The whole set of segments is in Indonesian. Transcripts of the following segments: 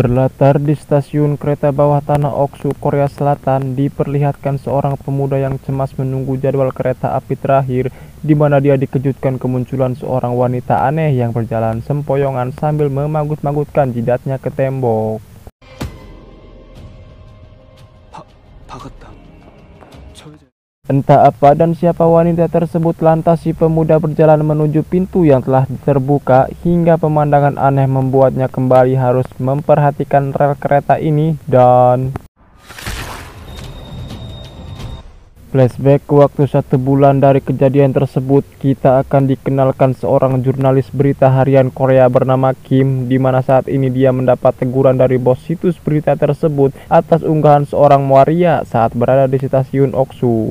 Berlatar di stasiun kereta bawah tanah Oksu, Korea Selatan, diperlihatkan seorang pemuda yang cemas menunggu jadwal kereta api terakhir, di mana dia dikejutkan kemunculan seorang wanita aneh yang berjalan sempoyongan sambil memagut-magutkan jidatnya ke tembok. Entah apa dan siapa wanita tersebut, lantas si pemuda berjalan menuju pintu yang telah terbuka, hingga pemandangan aneh membuatnya kembali harus memperhatikan rel kereta ini. Dan flashback ke waktu 1 bulan dari kejadian tersebut, kita akan dikenalkan seorang jurnalis berita harian Korea bernama Kim, di mana saat ini dia mendapat teguran dari bos situs berita tersebut atas unggahan seorang waria saat berada di stasiun Oksu.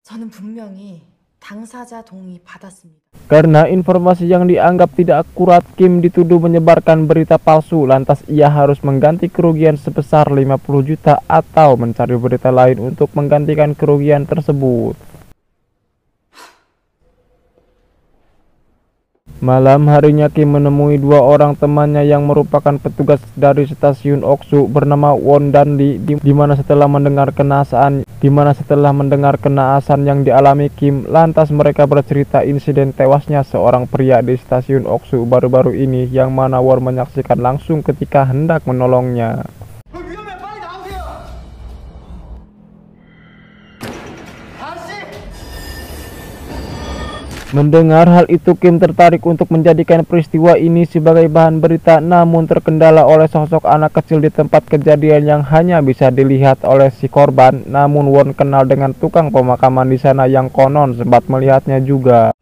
저는 분명히 당사자 동의 받았습니다. Karena informasi yang dianggap tidak akurat, Kim dituduh menyebarkan berita palsu, lantas ia harus mengganti kerugian sebesar 50 juta atau mencari berita lain untuk menggantikan kerugian tersebut. Malam harinya Kim menemui 2 orang temannya yang merupakan petugas dari stasiun Oksu bernama Won dan Lee, di mana setelah mendengar kenaasan yang dialami Kim, lantas mereka bercerita insiden tewasnya seorang pria di stasiun Oksu baru-baru ini, yang mana Won menyaksikan langsung ketika hendak menolongnya. Mendengar hal itu, Kim tertarik untuk menjadikan peristiwa ini sebagai bahan berita, namun terkendala oleh sosok anak kecil di tempat kejadian yang hanya bisa dilihat oleh si korban. Namun Won kenal dengan tukang pemakaman di sana yang konon sempat melihatnya juga.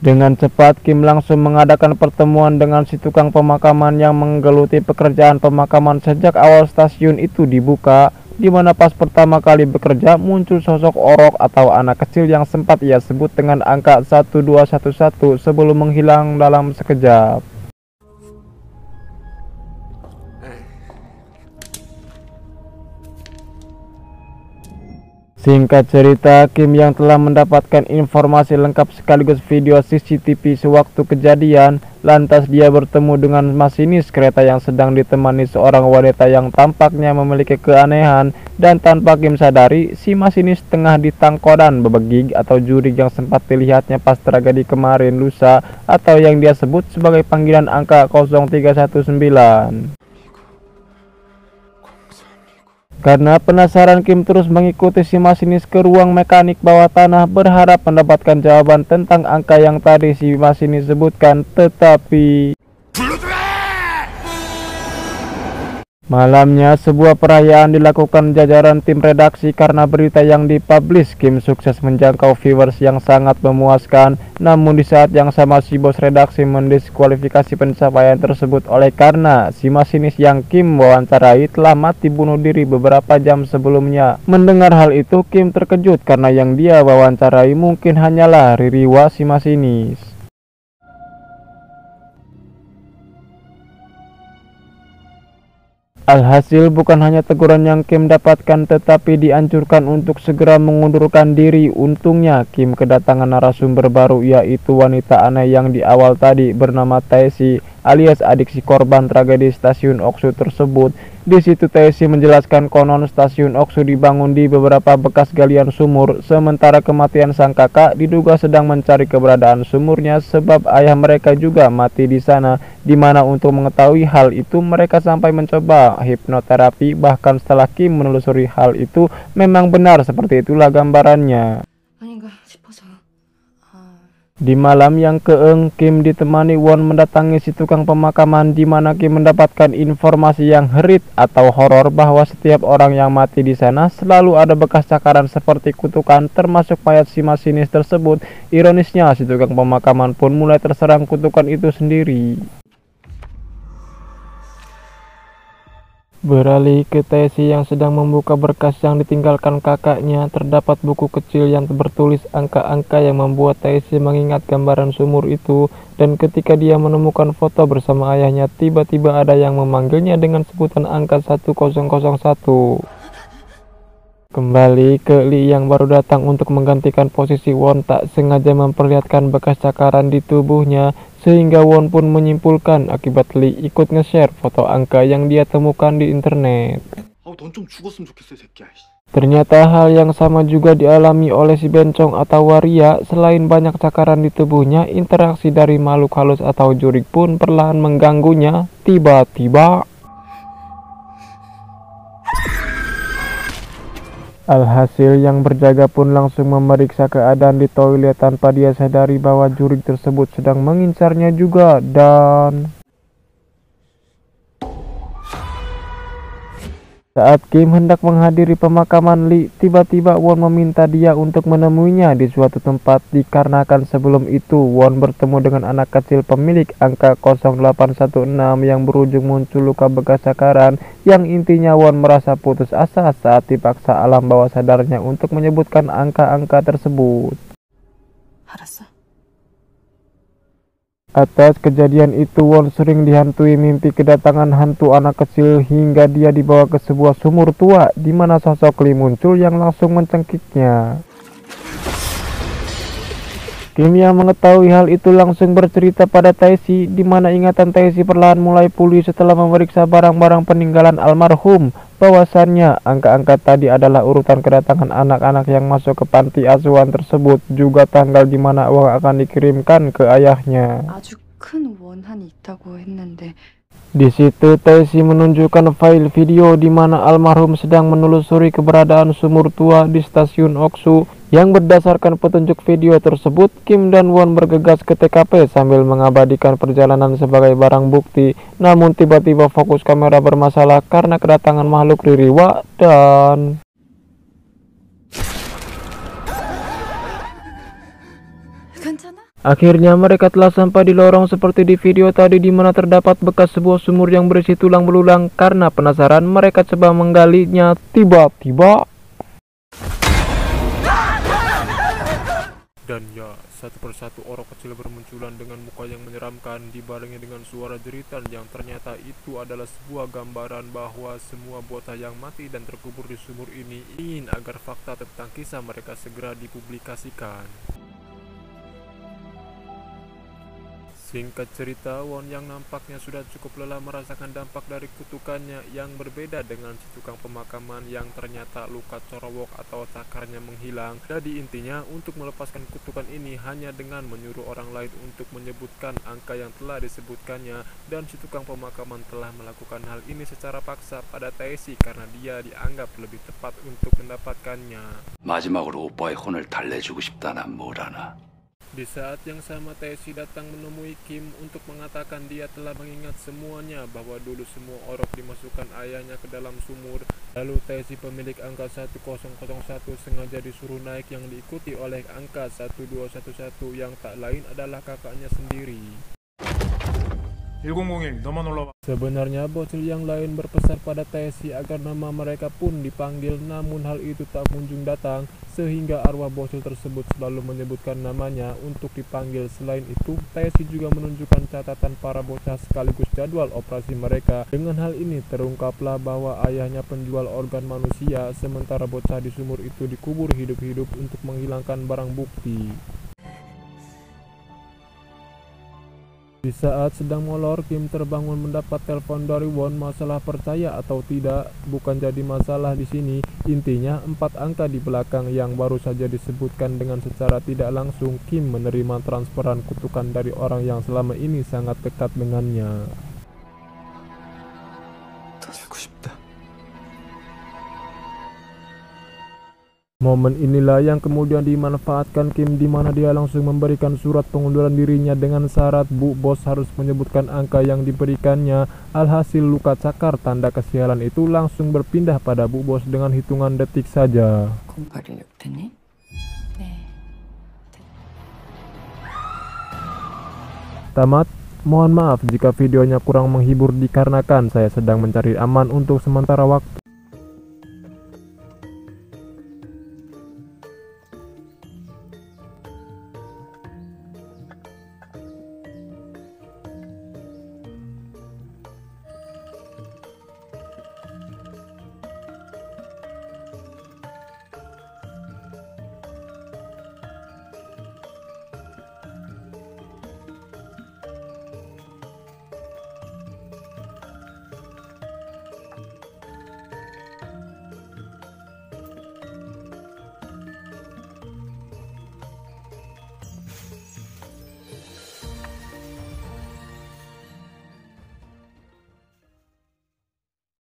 Dengan cepat Kim langsung mengadakan pertemuan dengan si tukang pemakaman yang menggeluti pekerjaan pemakaman sejak awal stasiun itu dibuka, di mana pas pertama kali bekerja muncul sosok orok atau anak kecil yang sempat ia sebut dengan angka 1211 sebelum menghilang dalam sekejap. Singkat cerita, Kim yang telah mendapatkan informasi lengkap sekaligus video CCTV sewaktu kejadian, lantas dia bertemu dengan masinis kereta yang sedang ditemani seorang wanita yang tampaknya memiliki keanehan, dan tanpa Kim sadari, si masinis tengah ditangkodan bebegig atau jurig yang sempat dilihatnya pas tragedi kemarin lusa, atau yang dia sebut sebagai panggilan angka 0319. Karena penasaran, Kim terus mengikuti si masinis ke ruang mekanik bawah tanah, berharap mendapatkan jawaban tentang angka yang tadi si masinis sebutkan, tetapi malamnya sebuah perayaan dilakukan jajaran tim redaksi karena berita yang dipublish Kim sukses menjangkau viewers yang sangat memuaskan. Namun di saat yang sama si bos redaksi mendiskualifikasi pencapaian tersebut oleh karena si masinis yang Kim wawancarai telah mati bunuh diri beberapa jam sebelumnya. Mendengar hal itu, Kim terkejut karena yang dia wawancarai mungkin hanyalah Ririwa si masinis. Alhasil bukan hanya teguran yang Kim dapatkan, tetapi dianjurkan untuk segera mengundurkan diri. Untungnya Kim kedatangan narasumber baru, yaitu wanita aneh yang di awal tadi bernama Taesi alias adik si korban tragedi stasiun Oksu tersebut. Di situ Taesi menjelaskan konon stasiun Oksu dibangun di beberapa bekas galian sumur, sementara kematian sang kakak diduga sedang mencari keberadaan sumurnya sebab ayah mereka juga mati di sana, di mana untuk mengetahui hal itu mereka sampai mencoba hipnoterapi. Bahkan setelah Kim menelusuri hal itu, memang benar seperti itulah gambarannya. Di malam yang keeng, Kim ditemani Won mendatangi si tukang pemakaman, di mana Kim mendapatkan informasi yang herit atau horor bahwa setiap orang yang mati di sana selalu ada bekas cakaran seperti kutukan, termasuk mayat si masinis tersebut. Ironisnya, si tukang pemakaman pun mulai terserang kutukan itu sendiri. Beralih ke Taesi yang sedang membuka berkas yang ditinggalkan kakaknya, terdapat buku kecil yang bertulis angka-angka yang membuat Taesi mengingat gambaran sumur itu, dan ketika dia menemukan foto bersama ayahnya, tiba-tiba ada yang memanggilnya dengan sebutan angka 1001. Kembali ke Lee yang baru datang untuk menggantikan posisi Won, tak sengaja memperlihatkan bekas cakaran di tubuhnya. sehingga Won pun menyimpulkan akibat Lee ikut nge-share foto angka yang dia temukan di internet. 넌 좀 죽었으면 좋겠어, 이 새끼야. Ternyata hal yang sama juga dialami oleh si bencong atau waria. Selain banyak cakaran di tubuhnya, interaksi dari makhluk halus atau jurik pun perlahan mengganggunya. Tiba-tiba alhasil yang berjaga pun langsung memeriksa keadaan di toilet tanpa dia sadari bahwa jurik tersebut sedang mengincarnya juga. Dan saat Kim hendak menghadiri pemakaman Lee, tiba-tiba Won meminta dia untuk menemuinya di suatu tempat dikarenakan sebelum itu Won bertemu dengan anak kecil pemilik angka 0816 yang berujung muncul luka bekas cakaran, yang intinya Won merasa putus asa saat dipaksa alam bawah sadarnya untuk menyebutkan angka-angka tersebut. 알았어. Atas kejadian itu Won sering dihantui mimpi kedatangan hantu anak kecil hingga dia dibawa ke sebuah sumur tua di mana sosok Lee muncul yang langsung mencengkiknya. Kim yang mengetahui hal itu langsung bercerita pada Tae-si, di mana ingatan Tae-si perlahan mulai pulih setelah memeriksa barang-barang peninggalan almarhum. Bahwasannya angka-angka tadi adalah urutan kedatangan anak-anak yang masuk ke panti asuhan tersebut, juga tanggal di mana uang akan dikirimkan ke ayahnya. 아주 큰 원한이 있다고 했는데 Di situ Tae-si menunjukkan file video di mana almarhum sedang menelusuri keberadaan sumur tua di stasiun Oksu. Yang berdasarkan petunjuk video tersebut, Kim dan Won bergegas ke TKP sambil mengabadikan perjalanan sebagai barang bukti. Namun tiba-tiba fokus kamera bermasalah karena kedatangan makhluk Ririwa dan 괜찮아? akhirnya mereka telah sampai di lorong seperti di video tadi, di mana terdapat bekas sebuah sumur yang berisi tulang belulang. Karena penasaran, mereka coba menggalinya. Tiba-tiba dan ya, satu persatu orang kecil bermunculan dengan muka yang menyeramkan, dibarengi dengan suara jeritan yang ternyata itu adalah sebuah gambaran bahwa semua bocah yang mati dan terkubur di sumur ini ingin agar fakta tentang kisah mereka segera dipublikasikan. Singkat cerita, Won yang nampaknya sudah cukup lelah merasakan dampak dari kutukannya yang berbeda dengan si tukang pemakaman yang ternyata luka corowok atau cakarnya menghilang. Jadi intinya untuk melepaskan kutukan ini hanya dengan menyuruh orang lain untuk menyebutkan angka yang telah disebutkannya, dan si tukang pemakaman telah melakukan hal ini secara paksa pada Tae-si karena dia dianggap lebih tepat untuk mendapatkannya. 마지막으로 오빠의 혼을 달래주고 싶다. 난 뭘 하나. Di saat yang sama Tae-si datang menemui Kim untuk mengatakan dia telah mengingat semuanya, bahwa dulu semua orok dimasukkan ayahnya ke dalam sumur. Lalu Tae-si pemilik angka 1001 sengaja disuruh naik yang diikuti oleh angka 1211 yang tak lain adalah kakaknya sendiri. 1001 너만 올라와. Sebenarnya bocil yang lain berpesan pada Tae-si agar nama mereka pun dipanggil, namun hal itu tak kunjung datang, sehingga arwah bocil tersebut selalu menyebutkan namanya untuk dipanggil. Selain itu, Tae-si juga menunjukkan catatan para bocah sekaligus jadwal operasi mereka. Dengan hal ini terungkaplah bahwa ayahnya penjual organ manusia, sementara bocah di sumur itu dikubur hidup-hidup untuk menghilangkan barang bukti. Di saat sedang molor, Kim terbangun mendapat telepon dari Won. Masalah percaya atau tidak bukan jadi masalah di sini. Intinya 4 angka di belakang yang baru saja disebutkan dengan secara tidak langsung. Kim menerima transferan kutukan dari orang yang selama ini sangat dekat dengannya. 살고 싶다. Momen inilah yang kemudian dimanfaatkan Kim, di mana dia langsung memberikan surat pengunduran dirinya dengan syarat Bu Bos harus menyebutkan angka yang diberikannya. Alhasil luka cakar tanda kesialan itu langsung berpindah pada Bu Bos dengan hitungan detik saja. 공부하려고 됐니? 네. Tamat. Mohon maaf jika videonya kurang menghibur dikarenakan saya sedang mencari aman untuk sementara waktu.